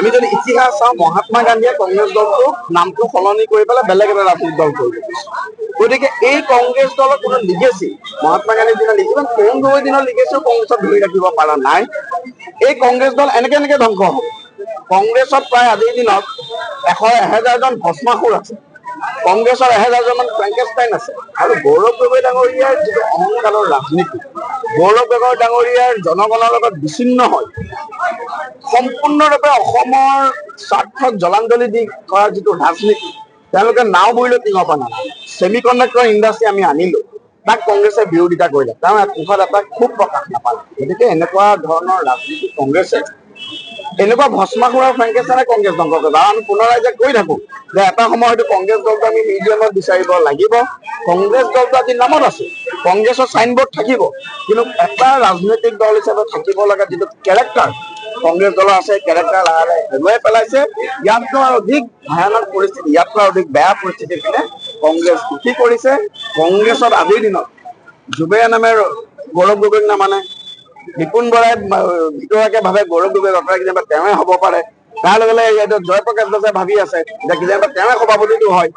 আমি যদি ইতিহাস চাওঁ মহাত্মা গান্ধীয়ে কংগ্ৰেছ দলটোক নামটো সলনি কৰি পেলাই বেলেগ এটা ৰাজনৈতিক দল কৰি দিছে। গতিকে এই কংগ্ৰেছ দলৰ কোনো লিগেচি মহাত্মা গান্ধীৰ দিনৰ লিগেচি তৰুণ গগৈৰ দিনৰ লিগেচিও কংগ্ৰেছত ধৰি ৰাখিব পৰা নাই। এই কংগ্ৰেছ দল এনেকে ধ্বংস হ'ব। কংগ্ৰেছত প্ৰায় আজিৰ দিনত 1000জন ভস্মাসুৰ আছে। কংগ্ৰেছৰ 1000জন ফ্ৰেংকেষ্টাইন আছে আৰু গৌৰৱ গগৈ ডাঙৰীয়াৰ যিটো অহংকাৰৰ ৰাজনীতি, গৌৰৱ গগৈ ডাঙৰীয়াৰ জনগণৰ লগত বিচ্ছিন্ন হয় সম্পূৰ্ণৰূপে অসমৰ স্বাৰ্থক জলাঞ্জলি দি কৰা যিটো ৰাজনীতি, তেওঁলোকে নাও বুৰিলেও টিঙৰ পৰা নালাগে। ছেমি কণ্ডাক্টৰ ইণ্ডাষ্ট্ৰী আমি আনিলো, তাক কংগ্ৰেছে বিৰোধিতা কৰিলে, তেওঁ মুখত এটা ক্ষোভ প্ৰকাশ নাপালে। গতিকে এনেকুৱা ধৰণৰ ৰাজনীতি কংগ্ৰেছে এনেকুৱা ভস্মাসুৰ আৰু ফ্ৰেংকেষ্টাইনে কংগ্ৰেছ ধ্বংস কৰিব। আৰু আমি পুনৰাই যে কৈ থাকো যে এটা সময় হয়তো কংগ্ৰেছ দলটো আমি মিউজিয়ামত বিচাৰিব লাগিব। কংগ্ৰেছ দলটো আজি নামত আছে, কংগ্ৰেছৰ চাইনবোৰ্ড থাকিব, কিন্তু এটা ৰাজনৈতিক দল হিচাপে থাকিব লগা যিটো কেৰেক্টাৰ কংগ্ৰেছ দলৰ আছে, কেৰেক্টাৰ লাহে লাহে হেৰুৱাই পেলাইছে। ইয়াতকৈ অধিক ভয়ানক পৰিস্থিতি, ইয়াতকৈ অধিক বেয়া পৰিস্থিতিৰ পিনে কংগ্ৰেছ গতি কৰিছে। কংগ্ৰেছত আজিৰ দিনত জুবেৰ নামে গৌৰৱ গগৈক নামানে, বিপুন বৰাই ভিতৰুৱাকে ভাবে গৌৰৱ গগৈ ৰতাই কেতিয়াবা তেওঁৱে হ'ব পাৰে। তাৰ লগে লগে জয়প্ৰকাশ দাসে ভাবি আছে যে কেতিয়াবা তেওঁৱে সভাপতিটো হয়,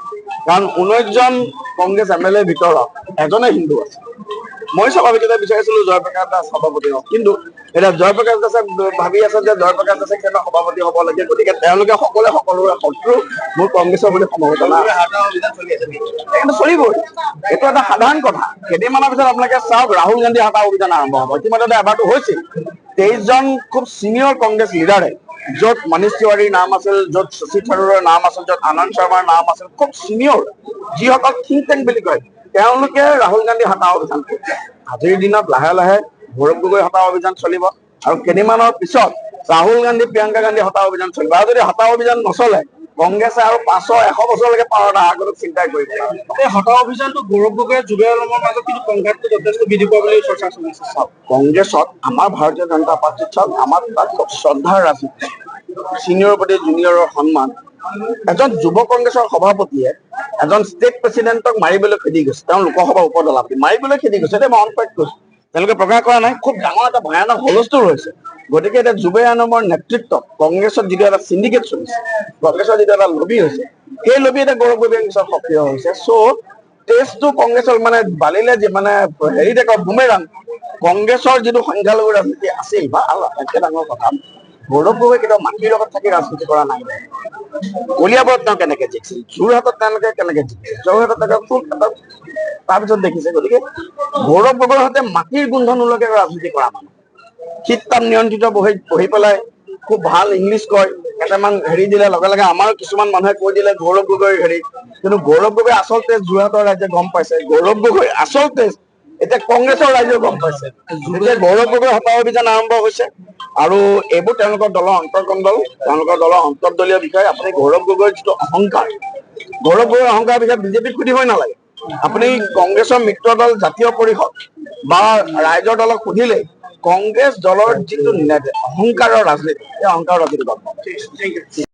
কাৰণ 19জন কংগ্ৰেছ MLA ৰ ভিতৰত এজনে হিন্দু আছে। মই স্বাভাৱিকতে বিচাৰিছিলো জয়প্ৰকাশ দাস সভাপতি হওক, কিন্তু এতিয়া জয়প্ৰকাশ দাসে ভাবি আছে যে জয়প্ৰকাশ দাসে কেনেকৈ সভাপতি হ'ব লাগে। গতিকে তেওঁলোকে সকলোৰে শত্ৰু মোৰ কংগ্ৰেছৰ বুলি সমবেদনা চলিবই। এইটো এটা সাধাৰণ কথা। কেইদিনমানৰ পিছত আপোনালোকে চাওক ৰাহুল গান্ধী হটা অভিযান আৰম্ভ হ'ব। ইতিমধ্যে এবাৰটো হৈছিল। 23জন খুব চিনিয়ৰ কংগ্ৰেছ লিডাৰে, য'ত মনীষ তিৱাৰীৰ নাম আছিল, য'ত শশী থাৰুৰৰ নাম আছিল, য'ত আনন্দ শৰ্মাৰ নাম আছিল, খুব চিনিয়ৰ যিসকল থিংক টেংক বুলি কয়, তেওঁলোকে ৰাহুল গান্ধী হটা অভিযান কৰিছে। আজিৰ দিনত লাহে লাহে গৌৰৱ গগৈ হটা অভিযান চলিব আৰু কেইদিনমানৰ পিছত ৰাহুল গান্ধী প্ৰিয়ংকা গান্ধী হটা অভিযান চলিব। আৰু যদি হটা অভিযান নচলে কংগ্ৰেছে আৰু 500-100 বছৰলৈকে পাৱাৰ আগত চিন্তাই কৰিব। এই হটা অভিযানটো গৌৰৱ গগৈ জুবেৰ আলমৰ মাজত কিন্তু সংঘাতটো যথেষ্ট বৃদ্ধি পোৱা বুলি চৰ্চা চলিছে। কংগ্ৰেছত আমাৰ ভাৰতীয় জনতা পাৰ্টিত চাওক, আমাৰ তাত খুব শ্ৰদ্ধাৰ ৰাজনীতি, চিনিয়ৰৰ প্ৰতি জুনিয়ৰৰ সন্মান। এজন যুৱ কংগ্ৰেছৰ সভাপতিয়ে এজন ষ্টেট প্ৰেচিডেণ্টক মাৰিবলৈ খেদি গৈছে, তেওঁ লোকসভাৰ উপদলাপতি মাৰিবলৈ খেদি গৈছে। এতিয়া মই অনপাইট কৈছো, তেওঁলোকে প্ৰকাশ কৰা নাই। খুব ডাঙৰ এটা ভয়ানক হুলস্থুল হৈছে। গতিকে এতিয়া জুবেৰ আলমৰ নেতৃত্বত কংগ্ৰেছত যিটো এটা চিণ্ডিকেট চলিছে, কংগ্ৰেছৰ যিটো এটা লবি হৈছে, সেই লবি এটা গৌৰৱ গগৈৰ পিছত সক্ৰিয় হৈছে। চ' টেষ্টটো কংগ্ৰেছৰ মানে বালিলে মানে হেৰিতে কয় বুমেৰাং, কংগ্ৰেছৰ যিটো সংখ্যালঘু ৰাজনীতি আছিল বা একে ডাঙৰ কথা, গৌৰৱ গগৈ কেতিয়াও মাটিৰ লগত থাকি ৰাজনীতি কৰা নাই। কলিয়াবৰত তেওঁ কেনেকে জিকিছিল, যোৰহাটত তেওঁলোকে কেনেকে জিকিছিল, যোৰহাটত তাৰপিছত দেখিছে। গতিকে গৌৰৱ গগৈৰ সৈতে মাটিৰ গোন্ধ নোলোৱাকে ৰাজনীতি কৰা মানুহ, শীত-তাপ নিয়ন্ত্ৰিত বহি পেলাই খুব ভাল ইংলিছ কয়, কেইটামান হেৰি দিলে লগে লগে আমাৰ কিছুমান মানুহে কৈ দিলে গৌৰৱ গগৈৰ হেৰি, কিন্তু গৌৰৱ গগৈ আচল তেজ যোৰহাটৰ ৰাইজে গম পাইছে। গৌৰৱ গগৈ আচল তেজ এতিয়া কংগ্ৰেছৰ ৰাইজেও গম পাইছে। এতিয়া গৌৰৱ গগৈ হটা অভিযান আৰম্ভ হৈছে আৰু এইবোৰ তেওঁলোকৰ দলৰ অন্তৰ্কণ্ডল, তেওঁলোকৰ দলৰ অন্তৰ্দলীয় বিষয়। আপুনি গৌৰৱ গগৈৰ যিটো অহংকাৰ, গৌৰৱ গগৈৰ অহংকাৰ বিষয়ে বিজেপিক সুধিবই নালাগে। আপুনি কংগ্ৰেছৰ মিত্ৰ দল জাতীয় পৰিষদ বা ৰাইজৰ দলক সুধিলে কংগ্ৰেছ দলৰ যিটো অহংকাৰৰ ৰাজনীতি, সেই অহংকাৰৰ ৰাজনীতি গম পাব।